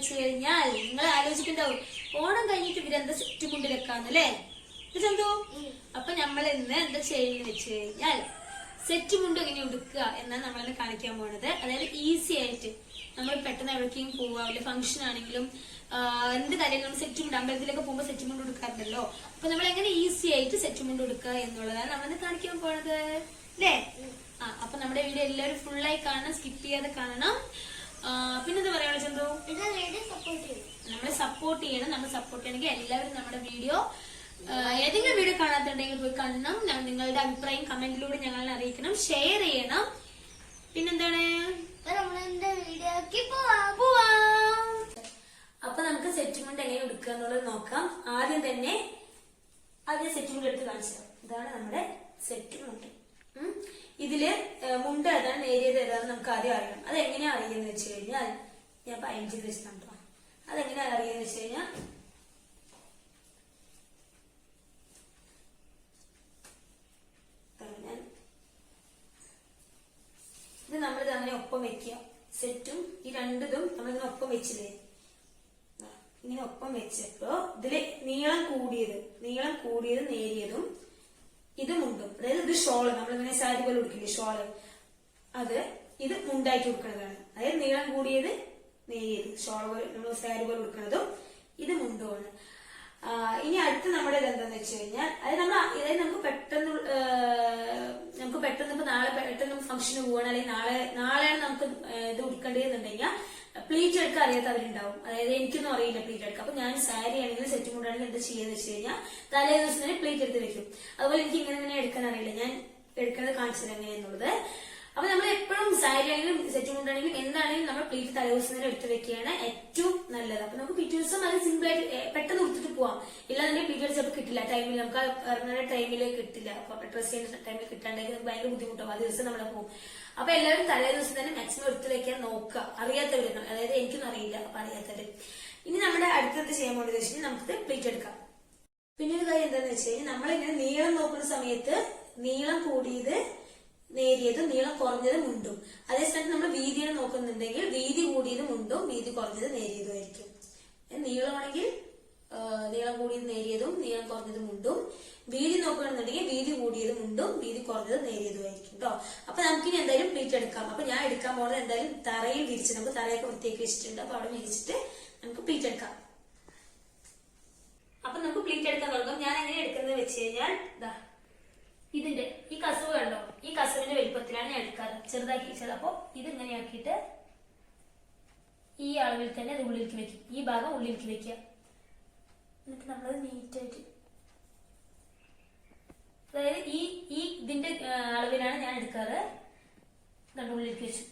വെച്ച് കഴിഞ്ഞാൽ നിങ്ങൾ ആലോചിക്കണ്ടാവും ഓണം കഴിഞ്ഞിട്ട് ഇവരെന്താ സെറ്റ് മുണ്ട് വെക്കാന്നല്ലേ ചന്തു. അപ്പൊ നമ്മൾ ഇന്ന് എന്താ ചെയ്യുന്ന വെച്ച് കഴിഞ്ഞാൽ സെറ്റ് മുണ്ട് എങ്ങനെ ഉടുക്കുക എന്നാണ് നമ്മളിന്ന് കാണിക്കാൻ പോണത്. അതായത് ഈസി ആയിട്ട് നമ്മൾ പെട്ടെന്ന് എവിടേക്കും പോവുക, വല്ല ഫംഗ്ഷൻ ആണെങ്കിലും എന്ത് കാര്യങ്ങളും സെറ്റ് മുണ്ട്, അമ്പലത്തിലൊക്കെ പോകുമ്പോൾ സെറ്റ് മുണ്ട് കൊടുക്കാറുണ്ടല്ലോ. അപ്പൊ നമ്മൾ എങ്ങനെ ഈസി ആയിട്ട് സെറ്റ് മുണ്ട് കൊടുക്കുക എന്നുള്ളതാണ് നമ്മളിന്ന് കാണിക്കാൻ പോണത് അല്ലേ. അപ്പൊ നമ്മുടെ വീഡിയോ എല്ലാവരും ഫുള്ളായി കാണണം, സ്കിപ്പ് ചെയ്യാതെ കാണണം. പിന്നെന്താ പറയാനുള്ള ചന്തു, നമ്മളെ സപ്പോർട്ട് ചെയ്യണം. നമ്മൾ സപ്പോർട്ട് ചെയ്യണമെങ്കിൽ എല്ലാവരും നമ്മുടെ വീഡിയോ ഏതെങ്കിലും വീഡിയോ കാണാത്തുണ്ടെങ്കിൽ പോയി കാണണം. നിങ്ങളുടെ അഭിപ്രായം കമന്റിലൂടെ ഞങ്ങളെ അറിയിക്കണം, ഷെയർ ചെയ്യണം. പിന്നെന്താണ്, അപ്പൊ നമുക്ക് സെറ്റ് മുണ്ട് എങ്ങനെ എടുക്കുക എന്നുള്ളത് നോക്കാം. ആദ്യം സെറ്റ് മുണ്ട് എടുത്ത് കാണിച്ചത് ഇതാണ് നമ്മുടെ സെറ്റ് മുണ്ട്. ഇതില് മുണ്ട് ഏതാണ് നേരിയത് ഏതാണെന്ന് നമുക്ക് ആദ്യം അറിയണം. അതെങ്ങനെയാ അറിയുന്നത് വെച്ച് കഴിഞ്ഞാൽ ഞാൻ 5 വെച്ചിട്ടാണ് കേട്ടോ. അതെങ്ങനെയാ അറിയുന്നത് വെച്ച് കഴിഞ്ഞാൽ ഇത് നമ്മളിത് അങ്ങനെ ഒപ്പം വെക്കുക. സെറ്റും ഈ രണ്ടിതും നമ്മളിങ്ങനെ ഒപ്പം വെച്ചില്ലേ, ഇങ്ങനെ ഒപ്പം വെച്ചപ്പോ ഇതില് നീളം കൂടിയത് നേരിയതും ഇത് മുണ്ടും, അതായത് ഇത് ഷോള്, നമ്മളിങ്ങനെ സാരി പോലെ ഉടുക്കില്ലേ ഷോള്, ഇത് മുണ്ടായിട്ട് ഉടുക്കുന്നതാണ്. അതായത് നീളം കൂടിയത് നേരിയത്, ഷോൾ പോലെ നമ്മൾ സാരി പോലെ ഉടുക്കുന്നതും ഇത് മുണ്ടുമാണ്. ഇനി അടുത്ത് നമ്മുടെ ഇതെന്താന്ന് വെച്ച് കഴിഞ്ഞാൽ അതായത് നമുക്ക് പെട്ടെന്ന് ഇപ്പൊ നാളെ പെട്ടെന്ന് ഫംഗ്ഷന് പോവാണ്, അല്ലെങ്കിൽ നാളെയാണ് നമുക്ക് ഇത് ഉടുക്കേണ്ടതെന്നുണ്ടെങ്കിൽ പ്ലീറ്റ് എടുക്കാൻ അറിയാത്തവരുണ്ടാവും. അതായത് എനിക്കൊന്നും അറിയില്ല പ്ലീറ്റ് എടുക്കാം. അപ്പൊ ഞാൻ സാരി ആണെങ്കിലും സെറ്റ് മുണ്ടാണെങ്കിലും എന്താ ചെയ്യാന്ന് വെച്ച് കഴിഞ്ഞാൽ തലേ ദിവസം തന്നെ പ്ലീറ്റ് എടുത്ത് വെക്കും. അതുപോലെ എനിക്ക് ഇങ്ങനെ തന്നെ എടുക്കാൻ അറിയില്ല, ഞാൻ എടുക്കുന്നത് കാണിച്ചത് എങ്ങനെയെന്നുള്ളത്. അപ്പൊ നമ്മൾ എപ്പോഴും സാരി ആണെങ്കിലും സെറ്റ് മുണ്ടാണെങ്കിലും എന്താണെങ്കിലും നമ്മൾ പ്ലീറ്റ് തലേ ദിവസം തന്നെ എടുത്ത് വെക്കുകയാണ് ഏറ്റവും നല്ലത്. അപ്പൊ നമുക്ക് പിറ്റേ ദിവസം അത് സിമ്പിൾ ആയിട്ട് പെട്ടെന്ന് ഉടുത്തിട്ട് പോവാം. ഇല്ലാന്നുണ്ടെങ്കിൽ പ്ലീറ്റ് ചിലപ്പോൾ കിട്ടില്ല, ടൈമിൽ നമുക്ക് ഇറങ്ങുന്ന ടൈമിൽ കിട്ടില്ല, ഡ്രസ് ചെയ്യുന്ന ടൈമിൽ കിട്ടാണ്ടെങ്കിൽ നമുക്ക് ഭയങ്കര ബുദ്ധിമുട്ടാവും. ആ ദിവസം നമ്മളെ പോകും. അപ്പൊ എല്ലാവരും തലേ ദിവസം തന്നെ മാക്സിമം എടുത്ത് വെക്കാൻ നോക്കുക, അറിയാത്തവര്. അതായത് എനിക്കൊന്നും അറിയില്ല, അപ്പൊ അറിയാത്തവര്. ഇനി നമ്മുടെ അടുത്തത് ചെയ്യാൻ പോകേണ്ടത് വെച്ച് കഴിഞ്ഞാൽ നമുക്ക് പ്ലീറ്റ് എടുക്കാം. പിന്നെ ഒരു കാര്യം എന്താണെന്ന് വെച്ച് കഴിഞ്ഞാൽ നമ്മളിങ്ങനെ നീളം നോക്കുന്ന സമയത്ത് നീളം കൂടിയത് നേരിയതും നീളം കുറഞ്ഞത് മുണ്ടും, അതേസമയത്ത് നമ്മൾ വീതിയാണ് നോക്കുന്നുണ്ടെങ്കിൽ വീതി കൂടിയത് മുണ്ടും വീതി കുറഞ്ഞത് നേരിയതും ആയിരിക്കും. നീളമാണെങ്കിൽ നീളം കൂടിയത് നേരിയതും നീളം കുറഞ്ഞത് മുണ്ടും, വീതി നോക്കുകയാണെന്നുണ്ടെങ്കിൽ വീതി കൂടിയത് മുണ്ടും വീതി കുറഞ്ഞത് നേരിയതും ആയിരിക്കും കേട്ടോ. അപ്പൊ നമുക്കിനി എന്തായാലും പ്ലീറ്റ് എടുക്കാം. അപ്പൊ ഞാൻ എടുക്കാൻ പോകുന്നത് എന്തായാലും തറയിൽ വിരിച്ച്, നമുക്ക് തറയൊക്കെ വൃത്തിയാക്കി വെച്ചിട്ടുണ്ട്, അപ്പൊ അവിടെ വിരിച്ചിട്ട് നമുക്ക് പ്ലീറ്റ് എടുക്കാം. അപ്പൊ നമുക്ക് പ്ലീറ്റ് എടുക്കാൻ തുടങ്ങാം. ഞാൻ എങ്ങനെ എടുക്കുന്നത് വെച്ച് കഴിഞ്ഞാൽ ഇതിന്റെ ഈ കസവ് കണ്ടോ, ഈ കസവിന്റെ വലിപ്പത്തിലാണ് ഞാൻ എടുക്കാറ്, ചെറുതാക്കി വെച്ചത്. അപ്പൊ ഇത് ഇങ്ങനെയാക്കിയിട്ട് ഈ അളവിൽ തന്നെ അത് ഉള്ളിലേക്ക് വെക്കും, ഈ ഭാഗം ഉള്ളിലേക്ക് വെക്കുക. എന്നിട്ട് നമ്മളത് നീറ്റായിട്ട്, അതായത് ഈ ഇതിന്റെ അളവിലാണ് ഞാൻ എടുക്കാറ്. ഉള്ളിലേക്ക് വെച്ചു,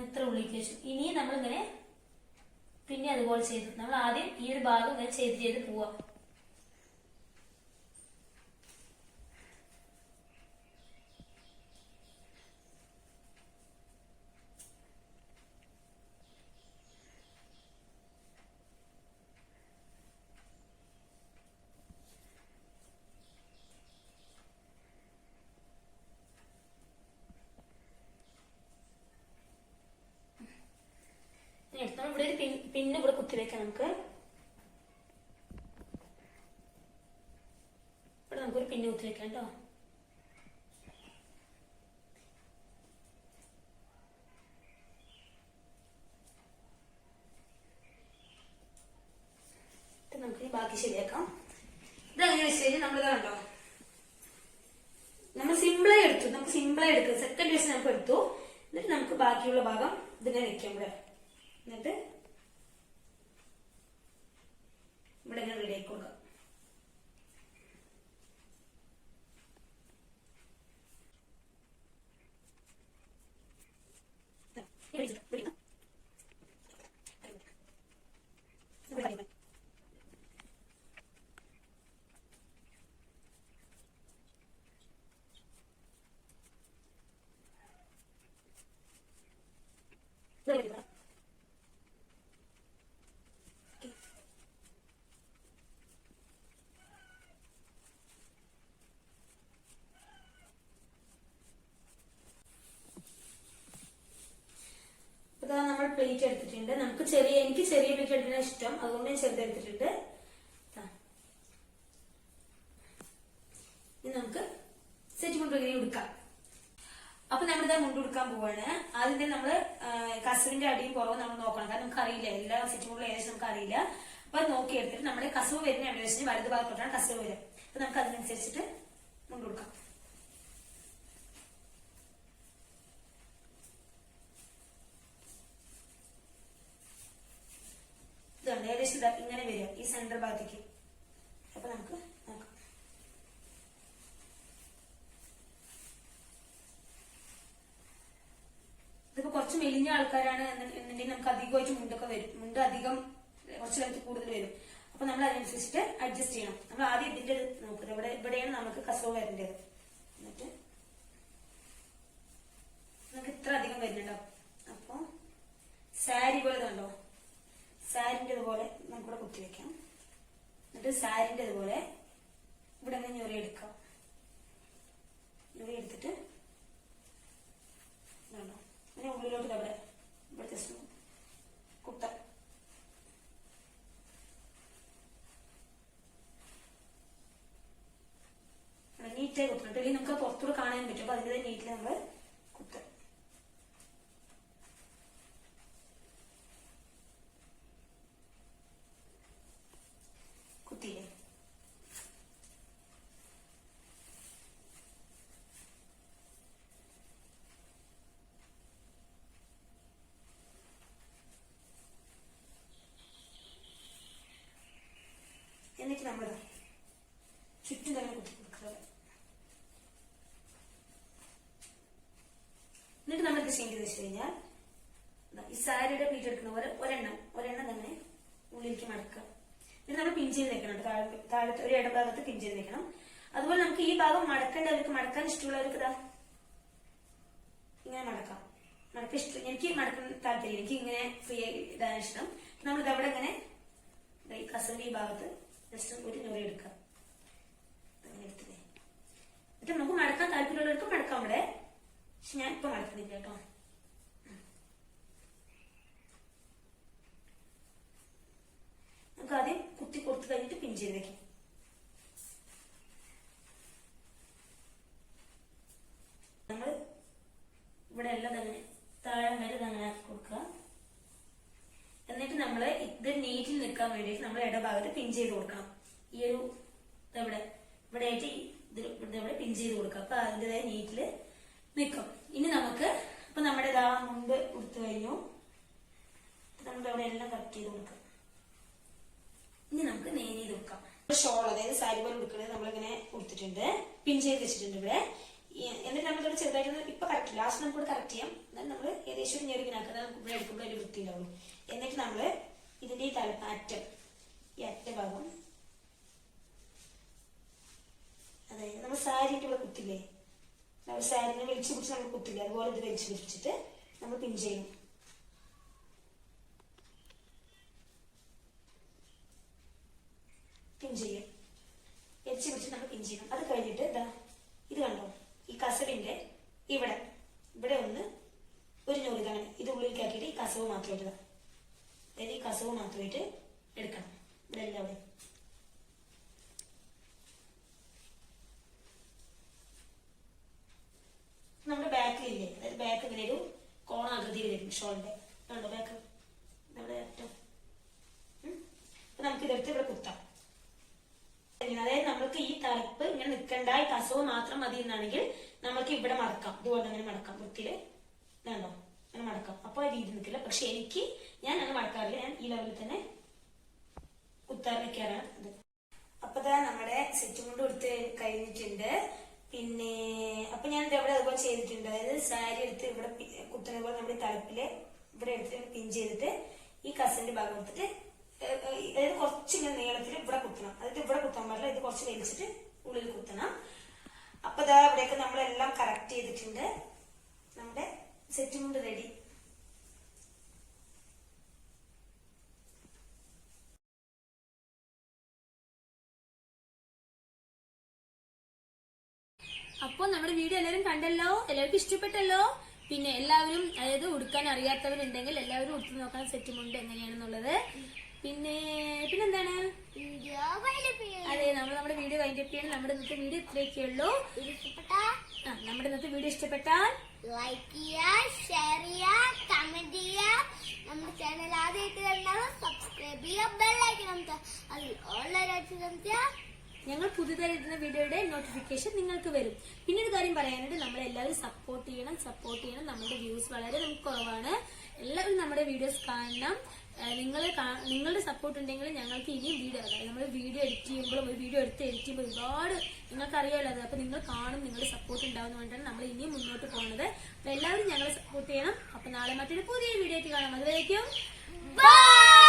ഇത്ര ഉള്ളിലേക്ക് വെച്ചു. ഇനി നമ്മളിങ്ങനെ പിന്നെ അതുപോലെ ചെയ്തു. നമ്മൾ ആദ്യം ഈ ഒരു ഭാഗം ഇങ്ങനെ ചെയ്ത് പോവാം. ഇവിടെ ഒരു പിന്നെ ഇവിടെ കുത്തിവെക്കാം. നമുക്കൊരു പിന്നെ കുത്തിവെക്കാം കേട്ടോ. നമുക്ക് ബാക്കി ശരിയാക്കാം. ഇതെങ്ങനെ വെച്ച് കഴിഞ്ഞാൽ നമ്മളിത് കണ്ടോ, നമ്മൾ സിമ്പിളായി എടുത്തു, നമുക്ക് സിമ്പിളായി എടുക്കുക. സെക്കൻഡ് വേഴ്സ് നമുക്ക് എടുത്തു. എന്നിട്ട് നമുക്ക് ബാക്കിയുള്ള ഭാഗം ഇതിങ്ങനെ വെക്കാം ഇവിടെ. എന്നിട്ട് ഇവിടെ ഞാൻ റെഡി ആക്കി കൊടുക്കാം. പ്ലീറ്റ് എടുത്തിട്ടുണ്ട്. എനിക്ക് ചെറിയ പ്ലീറ്റ് എടുക്കുന്ന ഇഷ്ടം, അതുകൊണ്ട് ഞാൻ ചെറുതെടുത്തിട്ടുണ്ട്. ഇനി നമുക്ക് സെറ്റ് മുണ്ട് ഇങ്ങനെ ഉടുക്കാം. അപ്പൊ നമ്മളിതാ മുണ്ട് ഉടുക്കാൻ പോവാണ്. ആദ്യം തന്നെ നമ്മള് കസവിന്റെ അടിയും പുറവും നമ്മൾ നോക്കണം. കാരണം നമുക്ക് അറിയില്ല, എല്ലാ സെറ്റ് മുണ്ടും ഏകദേശം നമുക്ക് അറിയില്ല. അപ്പൊ അത് നോക്കി എടുത്തിട്ട് നമ്മുടെ കസവ് വരുന്ന എവിടെ വെച്ചാൽ വലത് ഭാഗത്തോട്ടാണ് കസവ് വരിക. അപ്പൊ നമുക്ക് അതിനനുസരിച്ചിട്ട് മുണ്ട് കൊടുക്കാം. ഇതുണ്ട് ഏകദേശം ഇങ്ങനെ വരിക ഈ സെന്റർ ഭാഗത്തേക്ക്. അപ്പൊ നമുക്ക് നോക്കാം. ഇതിപ്പോ കുറച്ച് മെലിഞ്ഞ ആൾക്കാരാണ് എന്നുണ്ടെങ്കിൽ നമുക്ക് അധികമായിട്ട് മുണ്ടൊക്കെ വരും. മുണ്ട് അധികം കുറച്ച് ലെങ്ത് കൂടുതൽ വരും. അപ്പൊ നമ്മൾ അതിനനുസരിച്ചിട്ട് അഡ്ജസ്റ്റ് ചെയ്യണം. നമ്മൾ ആദ്യം ഇതിന്റെ നോക്കുന്നത് ഇവിടെയാണ് നമുക്ക് കസവ് വരേണ്ടത്. എന്നിട്ട് നമുക്ക് ഇത്ര അധികം വരുന്നുണ്ടാവും. അപ്പൊ സാരി പോലെ കണ്ടോ, സാരിന്റെ ഇതുപോലെ നമുക്കിവിടെ കുത്തിവെക്കാം. എന്നിട്ട് സാരിന്റെ ഇതുപോലെ ഇവിടെ നിന്ന് ഞൊറി എടുക്കാം. ഞൊറി എടുത്തിട്ട് കണ്ടോ അങ്ങനെ ഉള്ളിലോട്ട് ഇവിടെ ജസ്റ്റ് കുത്താം. നീറ്റായി കുത്തിട്ട് അല്ലെങ്കിൽ നമുക്ക് പുറത്തൂടെ കാണാൻ പറ്റും. അപ്പൊ അതിന്റെ നീറ്റിൽ നമ്മള് കുത്താം. കുത്തിയില്ലേ? എന്നിട്ട് നമ്മൾ ചുറ്റും തന്നെ കുത്തി കൊടുക്കുക. എന്നിട്ട് നമ്മൾ ഇത് ചെയ്ത് വെച്ച് കഴിഞ്ഞാൽ ഈ സാരിയുടെ പ്ലീറ്റ് എടുക്കുന്ന പോലെ ഒരെണ്ണം തന്നെ ഉള്ളിലേക്ക് മടക്കുക. എന്നിട്ട് നമ്മൾ പിൻ ചെയ്ത് വെക്കണം. താഴത്തെ ഒരു ഇടഭാഗത്ത് പിൻ ചെയ്ത് വെക്കണം. അതുപോലെ നമുക്ക് ഈ ഭാഗം മടക്കേണ്ടവർക്ക്, മടക്കാൻ ഇഷ്ടമുള്ളവർക്ക് ഇതാ ഇങ്ങനെ മടക്കാം. മടക്കാൻ ഇഷ്ടം, എനിക്ക് മടക്കാൻ താല്പര്യം, എനിക്ക് ഇങ്ങനെ ഫ്രീ ആയി ഇടാൻ ഇഷ്ടം. നമ്മളിത് അവിടെ ഇങ്ങനെ ഈ കസവിന്റെ ഈ ഭാഗത്ത് ജസ്റ്റ് ഒരു ഞൊറി എടുക്കാം. അങ്ങനെ എടുത്തില്ലേ? എന്നിട്ട് നമുക്ക് മടക്കാൻ താല്പര്യമുള്ളവർക്ക് മടക്കാം ഇവിടെ. പക്ഷെ ഞാൻ ഇപ്പൊ മടക്കുന്നില്ല കേട്ടോ. നമുക്ക് ആദ്യം കുത്തി കൊടുത്തു കഴിഞ്ഞിട്ട് പിൻ ചെയ്ത് വെക്കാം. നമ്മൾ ഇവിടെ എല്ലാം തന്നെ താഴെ വരെ തന്നെ ആക്കി കൊടുക്കുക. എന്നിട്ട് നമ്മള് ഇത് നീറ്റിൽ നിൽക്കാൻ വേണ്ടിയിട്ട് നമ്മൾ ഇടഭാഗത്ത് പിൻ ചെയ്ത് കൊടുക്കണം. ഈ ഒരു ഇവിടെ ആയിട്ട് ഇവിടെ പിൻ ചെയ്ത് കൊടുക്കുക. അപ്പൊ അതിൻ്റെതായ നീറ്റില് നിൽക്കും. ഇനി നമുക്ക് ഇപ്പൊ നമ്മുടെ ഇതാ മുമ്പ് കൊടുത്തു കഴിഞ്ഞു. നമ്മുടെ അവിടെ എല്ലാം കറക്റ്റ് ചെയ്ത് കൊടുക്കാം. ഇനി നമുക്ക് നെയ്യ് ചെയ്ത് കൊടുക്കാം. ഷോൾ, അതായത് സാരി പോലെ കൊടുക്കുന്നത് നമ്മളിങ്ങനെ കൊടുത്തിട്ടുണ്ട്, പിൻ ചെയ്ത് വെച്ചിട്ടുണ്ട് ഇവിടെ. എന്നിട്ട് നമ്മളിവിടെ ചെറുതായിട്ട് ഇപ്പൊ കറക്റ്റ് ലാസ്റ്റ് നമുക്ക് കറക്റ്റ് ചെയ്യാം. എന്നാൽ നമ്മൾ ഏകദേശം ഒരു ഞെരുകിനാക്കുന്നത് നമുക്ക് ഇവിടെ എടുക്കുമ്പോൾ അതിന്റെ വൃത്തിയിലാവുള്ളൂ. എന്നിട്ട് നമ്മള് ഇതിന്റെ ഈ അറ്റം, ഈ അറ്റ ഭാഗം, അതായത് നമ്മൾ സാരിന്റെ ഇവിടെ കുത്തില്ലേ, നമ്മൾ സാരിനെ വലിച്ചു പിടിച്ച് നമ്മൾ കുത്തില്ലേ, അതുപോലെ ഇത് വലിച്ചു പിടിച്ചിട്ട് നമ്മൾ പിൻ ചെയ്യണം. പിൻ ചെയ്യും, വലിച്ചു പിടിച്ച് നമ്മൾ പിൻ ചെയ്യണം. അത് കഴിഞ്ഞിട്ട് ഇതാ ഇത് കണ്ടോ, ഈ കസവിന്റെ ഇവിടെ ഒന്ന് ഒരു ഞൊറിതാണ് ഇത് ഉള്ളിലേക്ക് ആക്കിയിട്ട് ഈ കസവ് മാത്രമായിട്ട്, അതായത് ഈ കസവ് മാത്രമായിട്ട് എടുക്കണം. ഇവിടെ എല്ലാവരും നമ്മുടെ ബാക്കിലില്ലേ, അതായത് ബാക്ക് ഇങ്ങനെ ഒരു കോണാകൃതിയിൽ വരും ഷോളിന്റെ. കണ്ടോ ബാക്ക് നമ്മുടെ അറ്റം. അപ്പൊ നമുക്ക് ഇതെടുത്ത് ഇവിടെ കുത്താം. അതായത് നമ്മൾക്ക് ഈ തലപ്പ് ഇങ്ങനെ നിൽക്കണ്ട, ഈ കസവ് മാത്രം മതി എന്നാണെങ്കിൽ നമുക്ക് ഇവിടെ മടക്കാം. ഇതുപോലെ അങ്ങനെ മടക്കാം. വൃത്തിയില് ഇതുണ്ടോ അങ്ങനെ മടക്കാം. അപ്പൊ ആ രീതി നിൽക്കില്ല. പക്ഷെ ഞാൻ അങ്ങനെ മടക്കാറില്ല. ഞാൻ ഈ ലെവലിൽ തന്നെ കുത്താൻ വെക്കാറാണ് ഇത്. അപ്പൊ ഇതാ നമ്മുടെ സെറ്റ് കൊണ്ട് കൊടുത്ത് കഴിഞ്ഞിട്ടുണ്ട്. പിന്നെ അപ്പൊ ഞാൻ ഇത് എവിടെ അതുപോലെ ചെയ്തിട്ടുണ്ട്. അതായത് സാരി എടുത്ത് ഇവിടെ കുത്തുന്ന പോലെ നമ്മുടെ തലപ്പില് ഇവിടെ എടുത്ത് പിൻ ചെയ്തിട്ട് ഈ കസന്റെ ഭാഗം എടുത്തിട്ട്, അതായത് കുറച്ചിങ്ങനെ നീളത്തിൽ ഇവിടെ കുത്തണം. അതായത് ഇവിടെ കുത്താൻ പാടില്ല, ഇത് കുറച്ച് വലിച്ചിട്ട് ഉള്ളിൽ കുത്തണം. അപ്പൊ ഇതാ ഇവിടെയൊക്കെ നമ്മളെല്ലാം കറക്റ്റ് ചെയ്തിട്ടുണ്ട്. നമ്മുടെ സെറ്റ് മുണ്ട് റെഡി. അപ്പോൾ നമ്മുടെ വീഡിയോ എല്ലാവരും കണ്ടല്ലോ, എല്ലാവർക്കും ഇഷ്ടപ്പെട്ടല്ലോ. പിന്നെ എല്ലാവരും അതായത് ഉടുക്കാൻ അറിയാത്തവരുണ്ടെങ്കിൽ എല്ലാവരും ഉടുത്തു നോക്കണം സെറ്റ് മുണ്ട് എങ്ങനെയാണെന്നുള്ളത്. പിന്നെന്താണ് അതെ, നമ്മൾ നമ്മുടെ വീഡിയോ വൈൻഡപ്പ് ചെയ്യണം. നമ്മുടെ ഇന്നത്തെ വീഡിയോ ഇത്രയൊക്കെയുള്ളൂ. നമ്മുടെ ഇന്നത്തെ വീഡിയോ ഇഷ്ടപ്പെട്ടാൽ ലൈക്ക് ചെയ്യുക, ഷെയർ ചെയ്യുക, കമന്റ് ചെയ്യുക. നമ്മുടെ ചാനൽ ആദ്യമായിട്ട് കണ്ടാലും സബ്സ്ക്രൈബ് ചെയ്യുക, ബെല്ലൈക്കൺ അമർത്തുക. അതിൽ ഓൺലൈനായിട്ട് ഞങ്ങൾ പുതുതായി ഇടുന്ന വീഡിയോയുടെ നോട്ടിഫിക്കേഷൻ നിങ്ങൾക്ക് വരും. പിന്നെ ഒരു കാര്യം പറയാനുണ്ട്, നമ്മളെല്ലാവരും സപ്പോർട്ട് ചെയ്യണം. നമ്മുടെ വ്യൂസ് വളരെ നമുക്ക് കുറവാണ്. എല്ലാവരും നമ്മുടെ വീഡിയോസ് കാണണം. നിങ്ങളുടെ സപ്പോർട്ട് ഉണ്ടെങ്കിൽ ഞങ്ങൾക്ക് ഇനിയും വീഡിയോ, അതായത് നമ്മൾ വീഡിയോ എഡിറ്റ് ചെയ്യുമ്പോഴും ഒരു വീഡിയോ എടുത്ത് എഡിറ്റ് ചെയ്യുമ്പോൾ ഒരുപാട് നിങ്ങൾക്ക് അറിയാമല്ലോ അത്. അപ്പൊ നിങ്ങൾ കാണും, നിങ്ങളുടെ സപ്പോർട്ട് ഉണ്ടാവുന്നതുകൊണ്ടാണ് നമ്മൾ ഇനിയും മുന്നോട്ട് പോകുന്നത്. അപ്പൊ എല്ലാവരും ഞങ്ങളെ സപ്പോർട്ട് ചെയ്യണം. അപ്പൊ നാളെ മറ്റൊരു പുതിയ വീഡിയോ ആയിട്ട് കാണാം. അതുവരേക്കും ബൈ.